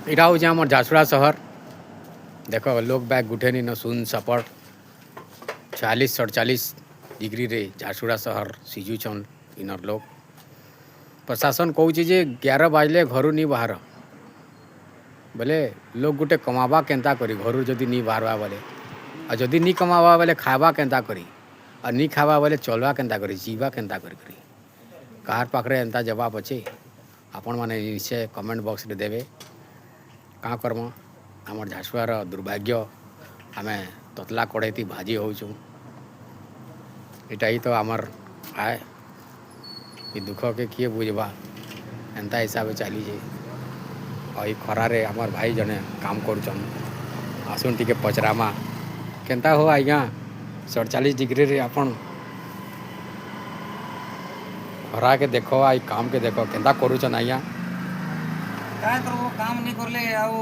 इटा हूँ आम झारसुड़ा सहर देख लोग बैग गुठेनी न सुन सपट 40-47 डिग्री रे झारसुड़ा सहर सिझुछन इनर लोग प्रशासन कौच जे 11 बाजले घर नहीं बाहर बोले लोग गुटे कमावा केन्ता करी घर जदि नहीं बाहरवा बोले और जदि नहीं कमावा बोले खावा केन्ता करी और नहीं खावा बोले चलवा केन्ता करी जीवा केन्ता करी कार पाखरे एंता जवाब अच्छे आपण मैंने निश्चय कमेंट बॉक्स रे देवे क्या करम आम झारसुड़ार दुर्भाग्य आम ततला कड़े भाजी होचु इटा ही तो आमर आए ये दुख के किए बुझवा एंता हिसाब से चली और ये खरारे आमर भाई जने काम करुचन आसुन टिके पचरामा केन्ता हो आज्ञा 47 डिग्री रे आपन खरा के देखो आई काम के देखो केन्ता करुचन आज्ञा काय करबो काम नहीं करले आउ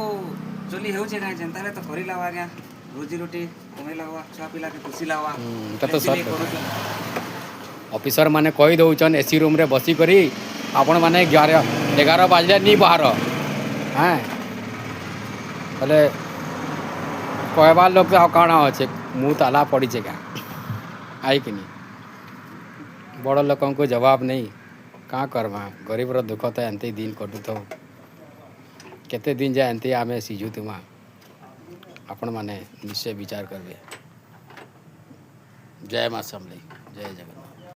चली हेउचे काय जनताले तो करी लावा आज्ञा रोजी रोटी कमाई लावा छुआ पिला के खुशी लावा तो सब ऑफिसर माने कही दौन एसी रूम रे बसी करी आपण माने 11 बाजले नहीं बाहर हाँ बोले कहबार लोग तो काଣା अच्छे मुँह ताला पड़ी क्या आई कि नहीं बड़ लोक को जवाब नहीं क्या करमा गरीब रो दुख तो एंते दिन कटु तो केते दिन जाए एंते आमे सिझुमा आपण माने निश्चय विचार करबे जय माँ समले जय जगन्नाथ।